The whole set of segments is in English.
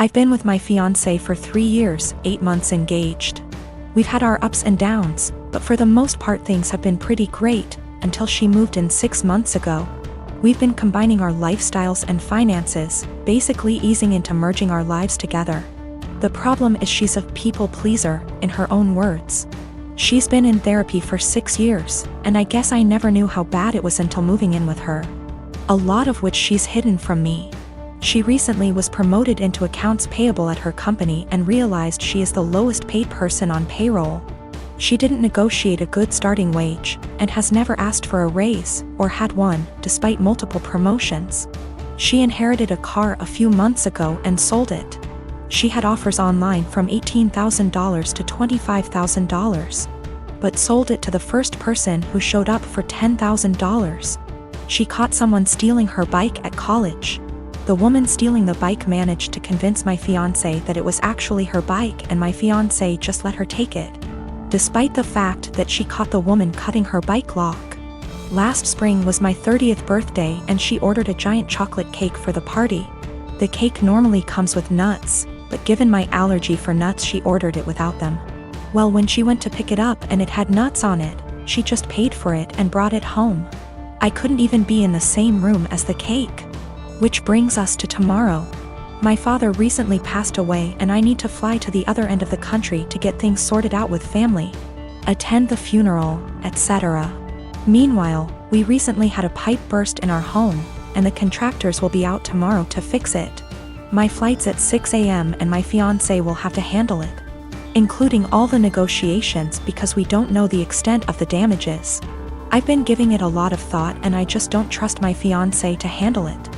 I've been with my fiancé for 3 years, 8 months engaged. We've had our ups and downs, but for the most part things have been pretty great, until she moved in 6 months ago. We've been combining our lifestyles and finances, basically easing into merging our lives together. The problem is she's a people pleaser, in her own words. She's been in therapy for 6 years, and I guess I never knew how bad it was until moving in with her. A lot of which she's hidden from me. She recently was promoted into accounts payable at her company and realized she is the lowest paid person on payroll. She didn't negotiate a good starting wage, and has never asked for a raise, or had one, despite multiple promotions. She inherited a car a few months ago and sold it. She had offers online from $18,000 to $25,000. But sold it to the first person who showed up for $10,000. She caught someone stealing her bike at college. The woman stealing the bike managed to convince my fiancé that it was actually her bike and my fiancé just let her take it. Despite the fact that she caught the woman cutting her bike lock. Last spring was my 30th birthday and she ordered a giant chocolate cake for the party. The cake normally comes with nuts, but given my allergy for nuts she ordered it without them. Well, when she went to pick it up and it had nuts on it, she just paid for it and brought it home. I couldn't even be in the same room as the cake. Which brings us to tomorrow. My father recently passed away and I need to fly to the other end of the country to get things sorted out with family, attend the funeral, etc. Meanwhile, we recently had a pipe burst in our home, and the contractors will be out tomorrow to fix it. My flight's at 6 a.m. and my fiancé will have to handle it, including all the negotiations because we don't know the extent of the damages. I've been giving it a lot of thought and I just don't trust my fiancé to handle it.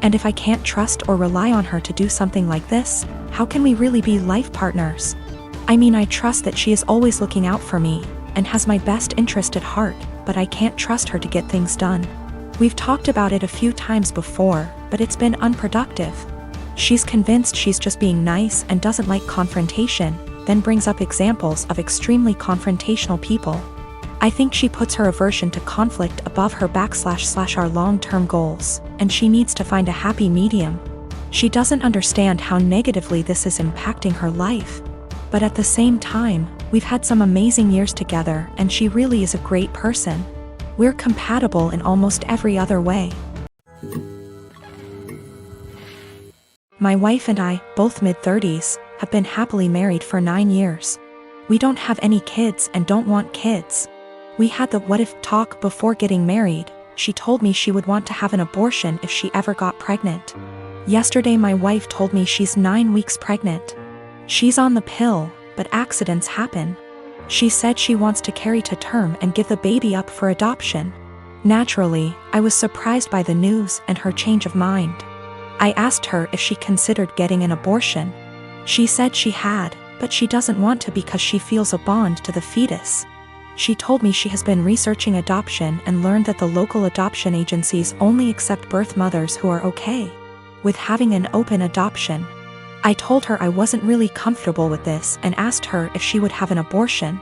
And if I can't trust or rely on her to do something like this, how can we really be life partners? I mean, I trust that she is always looking out for me, and has my best interest at heart, but I can't trust her to get things done. We've talked about it a few times before, but it's been unproductive. She's convinced she's just being nice and doesn't like confrontation, then brings up examples of extremely confrontational people. I think she puts her aversion to conflict above her / our long-term goals, and she needs to find a happy medium. She doesn't understand how negatively this is impacting her life. But at the same time, we've had some amazing years together and she really is a great person. We're compatible in almost every other way. My wife and I, both mid-30s, have been happily married for 9 years. We don't have any kids and don't want kids. We had the what-if talk before getting married. She told me she would want to have an abortion if she ever got pregnant. Yesterday my wife told me she's 9 weeks pregnant. She's on the pill, but accidents happen. She said she wants to carry to term and give the baby up for adoption. Naturally, I was surprised by the news and her change of mind. I asked her if she considered getting an abortion. She said she had, but she doesn't want to because she feels a bond to the fetus. She told me she has been researching adoption and learned that the local adoption agencies only accept birth mothers who are okay with having an open adoption. I told her I wasn't really comfortable with this and asked her if she would have an abortion.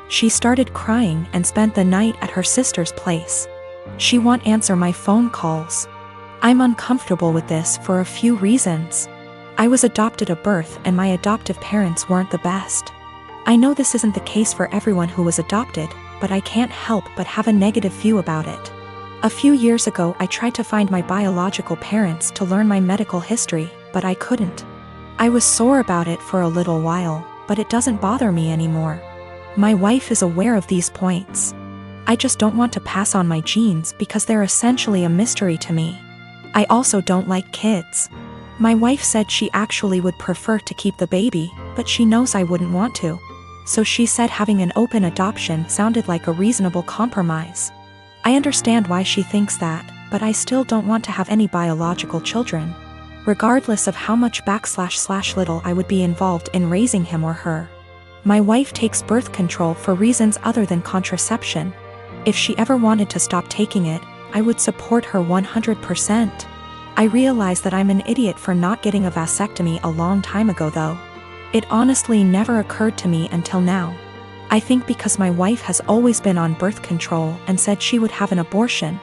She started crying and spent the night at her sister's place. She won't answer my phone calls. I'm uncomfortable with this for a few reasons. I was adopted at birth and my adoptive parents weren't the best. I know this isn't the case for everyone who was adopted, but I can't help but have a negative view about it. A few years ago I tried to find my biological parents to learn my medical history, but I couldn't. I was sore about it for a little while, but it doesn't bother me anymore. My wife is aware of these points. I just don't want to pass on my genes because they're essentially a mystery to me. I also don't like kids. My wife said she actually would prefer to keep the baby, but she knows I wouldn't want to. So she said having an open adoption sounded like a reasonable compromise. I understand why she thinks that, but I still don't want to have any biological children, regardless of how much / little I would be involved in raising him or her. My wife takes birth control for reasons other than contraception. If she ever wanted to stop taking it, I would support her 100%. I realize that I'm an idiot for not getting a vasectomy a long time ago though. It honestly never occurred to me until now. I think because my wife has always been on birth control and said she would have an abortion,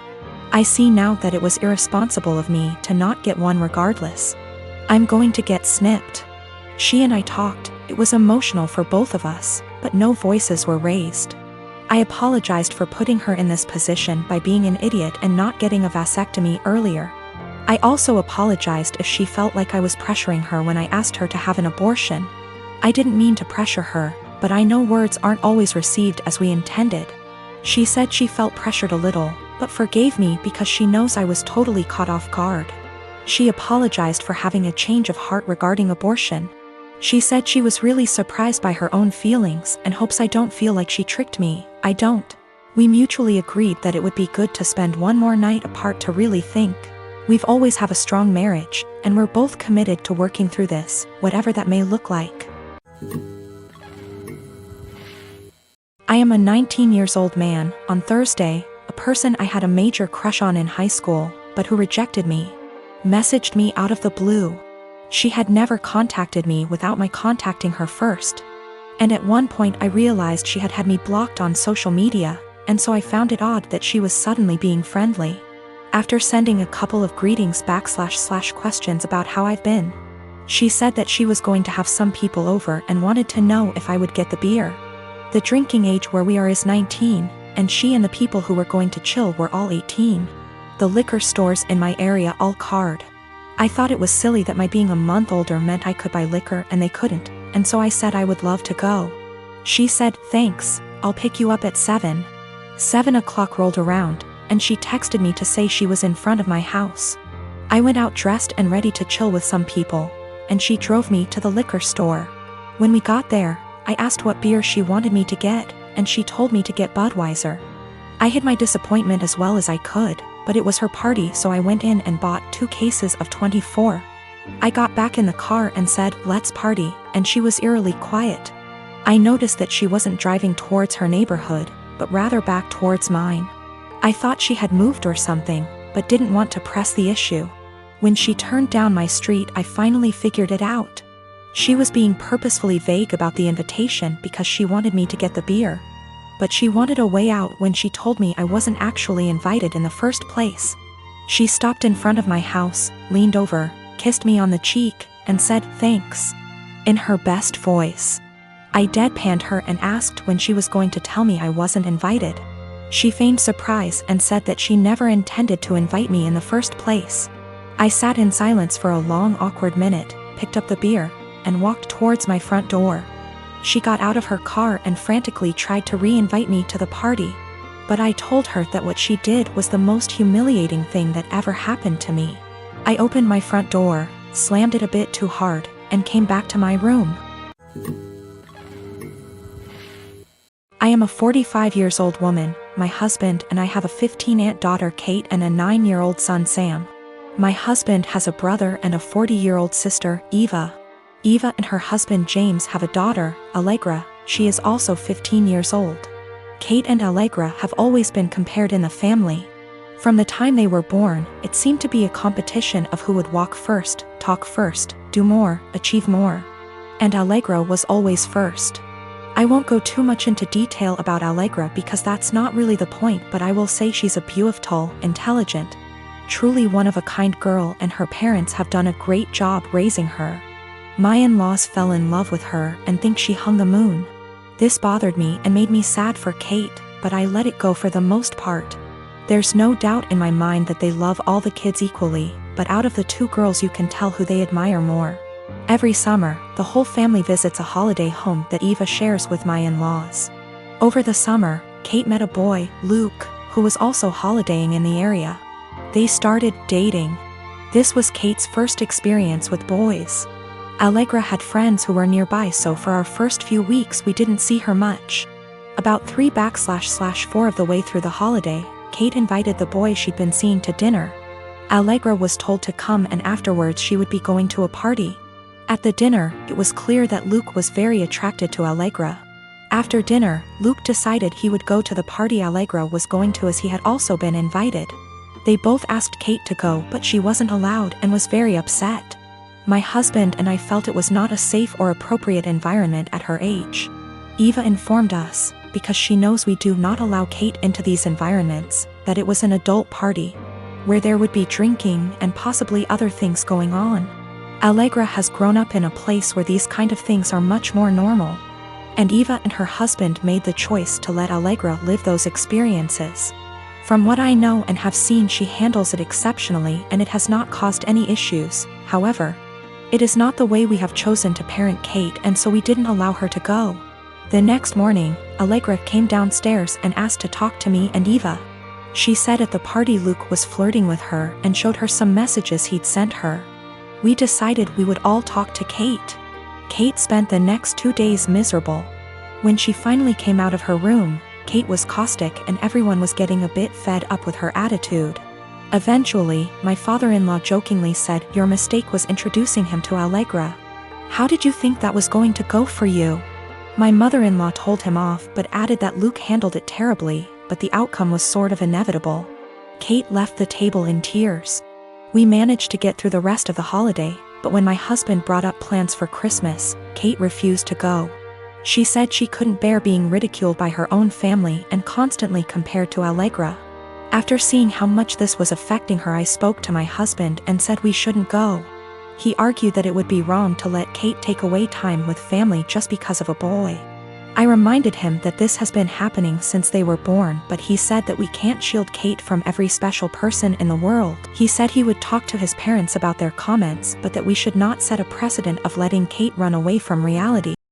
I see now that it was irresponsible of me to not get one regardless. I'm going to get snipped. She and I talked. It was emotional for both of us, but no voices were raised. I apologized for putting her in this position by being an idiot and not getting a vasectomy earlier. I also apologized if she felt like I was pressuring her when I asked her to have an abortion. I didn't mean to pressure her, but I know words aren't always received as we intended. She said she felt pressured a little, but forgave me because she knows I was totally caught off guard. She apologized for having a change of heart regarding abortion. She said she was really surprised by her own feelings and hopes I don't feel like she tricked me. I don't. We mutually agreed that it would be good to spend one more night apart to really think. We've always have a strong marriage, and we're both committed to working through this, whatever that may look like. I am a 19-year-old man. On Thursday, a person I had a major crush on in high school, but who rejected me, messaged me out of the blue. She had never contacted me without my contacting her first. And at one point I realized she had me blocked on social media, and so I found it odd that she was suddenly being friendly. After sending a couple of greetings / questions about how I've been, she said that she was going to have some people over and wanted to know if I would get the beer. The drinking age where we are is 19, and she and the people who were going to chill were all 18. The liquor stores in my area all card. I thought it was silly that my being a month older meant I could buy liquor and they couldn't, and so I said I would love to go. She said, "Thanks, I'll pick you up at 7. 7 o'clock rolled around, and she texted me to say she was in front of my house. I went out dressed and ready to chill with some people, and she drove me to the liquor store. When we got there, I asked what beer she wanted me to get, and she told me to get Budweiser. I hid my disappointment as well as I could, but it was her party, so I went in and bought 2 cases of 24. I got back in the car and said, "Let's party," and she was eerily quiet. I noticed that she wasn't driving towards her neighborhood, but rather back towards mine. I thought she had moved or something, but didn't want to press the issue. When she turned down my street, I finally figured it out. She was being purposefully vague about the invitation because she wanted me to get the beer. But she wanted a way out when she told me I wasn't actually invited in the first place. She stopped in front of my house, leaned over, kissed me on the cheek, and said, "Thanks," in her best voice. I deadpanned her and asked when she was going to tell me I wasn't invited. She feigned surprise and said that she never intended to invite me in the first place. I sat in silence for a long, awkward minute, picked up the beer, and walked towards my front door. She got out of her car and frantically tried to re-invite me to the party, but I told her that what she did was the most humiliating thing that ever happened to me. I opened my front door, slammed it a bit too hard, and came back to my room. I am a 45-year-old woman. My husband and I have a 15-year-old daughter Kate and a 9-year-old son Sam. My husband has a brother and a 40-year-old sister, Eva. Eva and her husband James have a daughter, Allegra. She is also 15 years old. Kate and Allegra have always been compared in the family. From the time they were born, it seemed to be a competition of who would walk first, talk first, do more, achieve more. And Allegra was always first. I won't go too much into detail about Allegra because that's not really the point, but I will say she's a beautiful, intelligent, truly one-of-a-kind girl, and her parents have done a great job raising her. My in-laws fell in love with her and think she hung the moon. This bothered me and made me sad for Kate, but I let it go for the most part. There's no doubt in my mind that they love all the kids equally, but out of the 2 girls you can tell who they admire more. Every summer, the whole family visits a holiday home that Eva shares with my in-laws. Over the summer, Kate met a boy, Luke, who was also holidaying in the area. They started dating. This was Kate's first experience with boys. Allegra had friends who were nearby, so for our first few weeks we didn't see her much. About 3/4 of the way through the holiday, Kate invited the boy she'd been seeing to dinner. Allegra was told to come, and afterwards she would be going to a party. At the dinner, it was clear that Luke was very attracted to Allegra. After dinner, Luke decided he would go to the party Allegra was going to as he had also been invited. They both asked Kate to go, but she wasn't allowed and was very upset. My husband and I felt it was not a safe or appropriate environment at her age. Eva informed us, because she knows we do not allow Kate into these environments, that it was an adult party, where there would be drinking and possibly other things going on. Allegra has grown up in a place where these kind of things are much more normal. And Eva and her husband made the choice to let Allegra live those experiences. From what I know and have seen, she handles it exceptionally and it has not caused any issues. However, it is not the way we have chosen to parent Kate, and so we didn't allow her to go. The next morning, Allegra came downstairs and asked to talk to me and Eva. She said at the party Luke was flirting with her and showed her some messages he'd sent her. We decided we would all talk to Kate. Kate spent the next 2 days miserable. When she finally came out of her room, Kate was caustic and everyone was getting a bit fed up with her attitude. Eventually, my father-in-law jokingly said, "Your mistake was introducing him to Allegra. How did you think that was going to go for you?" My mother-in-law told him off but added that Luke handled it terribly, but the outcome was sort of inevitable. Kate left the table in tears. We managed to get through the rest of the holiday, but when my husband brought up plans for Christmas, Kate refused to go. She said she couldn't bear being ridiculed by her own family and constantly compared to Allegra. After seeing how much this was affecting her, I spoke to my husband and said we shouldn't go. He argued that it would be wrong to let Kate take away time with family just because of a boy. I reminded him that this has been happening since they were born, but he said that we can't shield Kate from every special person in the world. He said he would talk to his parents about their comments, but that we should not set a precedent of letting Kate run away from reality.